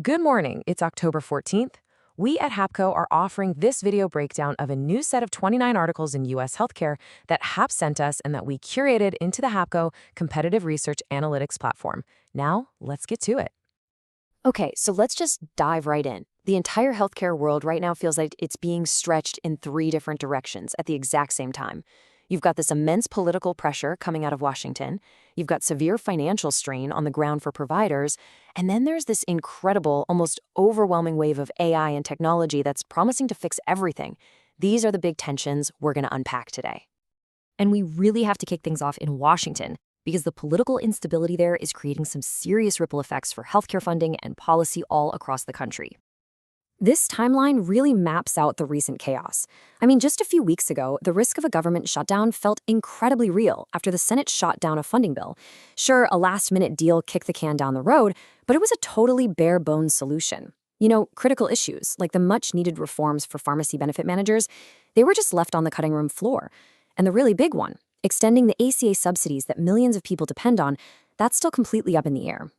Good morning, it's October 14th. We at HAPCO are offering this video breakdown of a new set of 29 articles in U.S. healthcare that HAP sent us and that we curated into the HAPCO Competitive Research Analytics platform. Now, let's get to it. Okay, so let's just dive right in. The entire healthcare world right now feels like it's being stretched in three different directions at the exact same time. You've got this immense political pressure coming out of Washington, you've got severe financial strain on the ground for providers, and then there's this incredible, almost overwhelming wave of AI and technology that's promising to fix everything. These are the big tensions we're going to unpack today. And we really have to kick things off in Washington, because the political instability there is creating some serious ripple effects for healthcare funding and policy all across the country. This timeline really maps out the recent chaos. I mean, just a few weeks ago, the risk of a government shutdown felt incredibly real after the Senate shot down a funding bill. Sure, a last-minute deal kicked the can down the road, but it was a totally bare-bones solution. You know, critical issues, like the much-needed reforms for pharmacy benefit managers, they were just left on the cutting room floor. And the really big one, extending the ACA subsidies that millions of people depend on, that's still completely up in the air.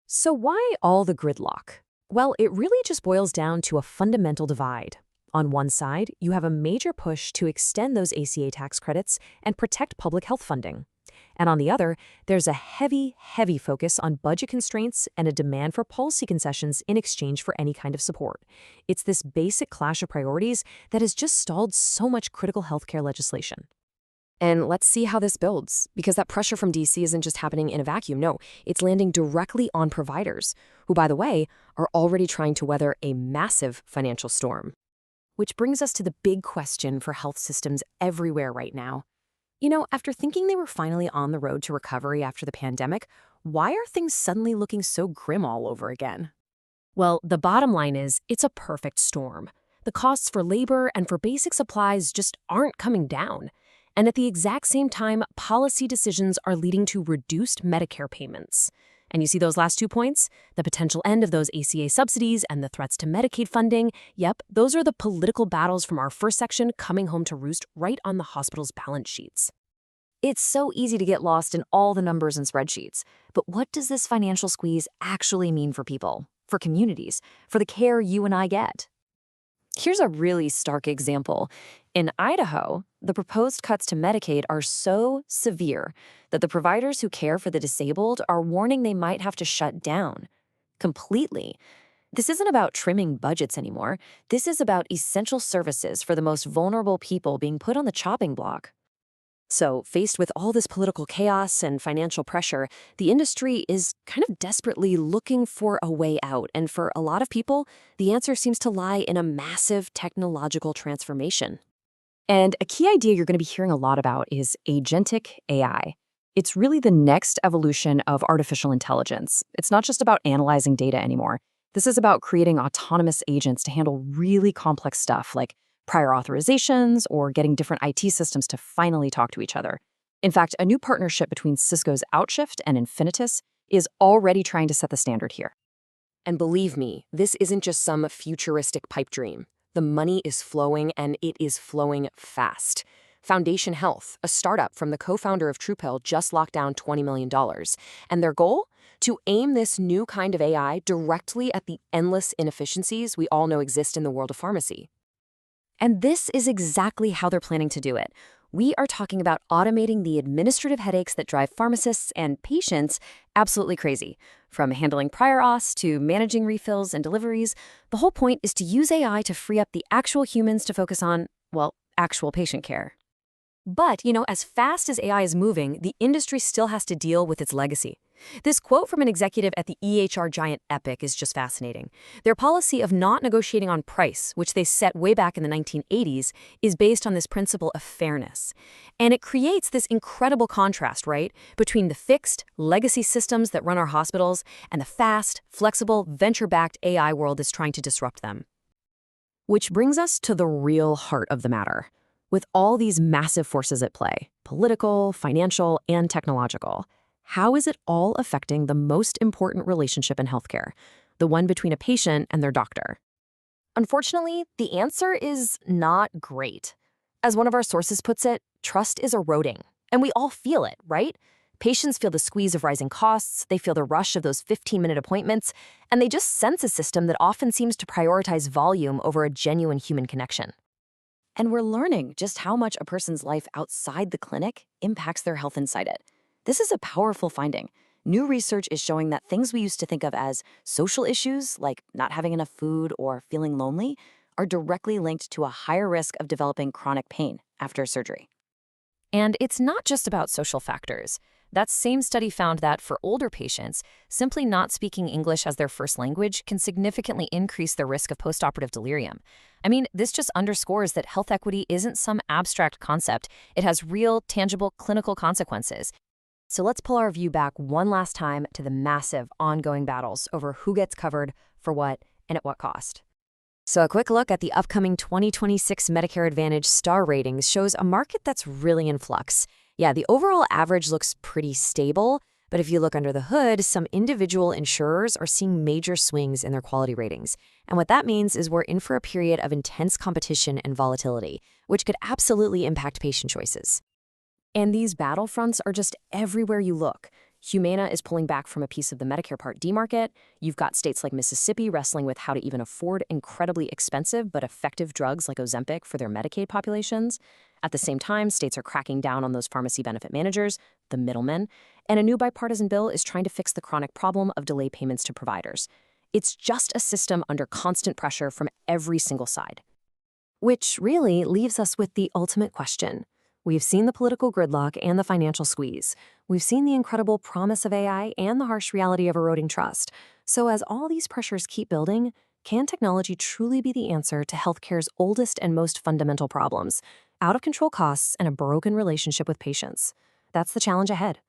So why all the gridlock? Well, it really just boils down to a fundamental divide. On one side, you have a major push to extend those ACA tax credits and protect public health funding. And on the other, there's a heavy focus on budget constraints and a demand for policy concessions in exchange for any kind of support. It's this basic clash of priorities that has just stalled so much critical healthcare legislation. And let's see how this builds, because that pressure from DC isn't just happening in a vacuum. No, it's landing directly on providers, who, by the way, are already trying to weather a massive financial storm. Which brings us to the big question for health systems everywhere right now. You know, after thinking they were finally on the road to recovery after the pandemic, why are things suddenly looking so grim all over again? Well, the bottom line is, it's a perfect storm. The costs for labor and for basic supplies just aren't coming down. And at the exact same time, policy decisions are leading to reduced Medicare payments. And you see those last 2 points? The potential end of those ACA subsidies and the threats to Medicaid funding. Yep, those are the political battles from our first section coming home to roost right on the hospital's balance sheets. It's so easy to get lost in all the numbers and spreadsheets. But what does this financial squeeze actually mean for people, for communities, for the care you and I get? Here's a really stark example. In Idaho, the proposed cuts to Medicaid are so severe that the providers who care for the disabled are warning they might have to shut down completely. This isn't about trimming budgets anymore. This is about essential services for the most vulnerable people being put on the chopping block. So, faced with all this political chaos and financial pressure, the industry is kind of desperately looking for a way out. And for a lot of people, the answer seems to lie in a massive technological transformation. And a key idea you're going to be hearing a lot about is agentic AI. It's really the next evolution of artificial intelligence. It's not just about analyzing data anymore. This is about creating autonomous agents to handle really complex stuff like prior authorizations or getting different IT systems to finally talk to each other. In fact, a new partnership between Cisco's OutShift and Infinitus is already trying to set the standard here. And believe me, this isn't just some futuristic pipe dream. The money is flowing, and it is flowing fast. Foundation Health, a startup from the co-founder of TruePill, just locked down $20 million. And their goal? To aim this new kind of AI directly at the endless inefficiencies we all know exist in the world of pharmacy. And this is exactly how they're planning to do it. We are talking about automating the administrative headaches that drive pharmacists and patients absolutely crazy. From handling prior auths to managing refills and deliveries, the whole point is to use AI to free up the actual humans to focus on, well, actual patient care. But, you know, as fast as AI is moving, the industry still has to deal with its legacy. This quote from an executive at the EHR giant Epic is just fascinating. Their policy of not negotiating on price, which they set way back in the 1980s, is based on this principle of fairness. And it creates this incredible contrast, right, between the fixed, legacy systems that run our hospitals and the fast, flexible, venture-backed AI world that's trying to disrupt them. Which brings us to the real heart of the matter. With all these massive forces at play, political, financial, and technological, how is it all affecting the most important relationship in healthcare, the one between a patient and their doctor? Unfortunately, the answer is not great. As one of our sources puts it, trust is eroding. And we all feel it, right? Patients feel the squeeze of rising costs, they feel the rush of those 15-minute appointments, and they just sense a system that often seems to prioritize volume over a genuine human connection. And we're learning just how much a person's life outside the clinic impacts their health inside it. This is a powerful finding. New research is showing that things we used to think of as social issues, like not having enough food or feeling lonely, are directly linked to a higher risk of developing chronic pain after surgery. And it's not just about social factors. That same study found that for older patients, simply not speaking English as their first language can significantly increase their risk of postoperative delirium. I mean, this just underscores that health equity isn't some abstract concept. It has real, tangible clinical consequences. So let's pull our view back one last time to the massive, ongoing battles over who gets covered, for what, and at what cost. So a quick look at the upcoming 2026 Medicare Advantage star ratings shows a market that's really in flux. Yeah, the overall average looks pretty stable, but if you look under the hood, some individual insurers are seeing major swings in their quality ratings. And what that means is we're in for a period of intense competition and volatility, which could absolutely impact patient choices. And these battlefronts are just everywhere you look. Humana is pulling back from a piece of the Medicare Part D market. You've got states like Mississippi wrestling with how to even afford incredibly expensive but effective drugs like Ozempic for their Medicaid populations. At the same time, states are cracking down on those pharmacy benefit managers, the middlemen, and a new bipartisan bill is trying to fix the chronic problem of delayed payments to providers. It's just a system under constant pressure from every single side. Which really leaves us with the ultimate question. We've seen the political gridlock and the financial squeeze. We've seen the incredible promise of AI and the harsh reality of eroding trust. So as all these pressures keep building, can technology truly be the answer to healthcare's oldest and most fundamental problems? Out-of-control costs and a broken relationship with patients. That's the challenge ahead.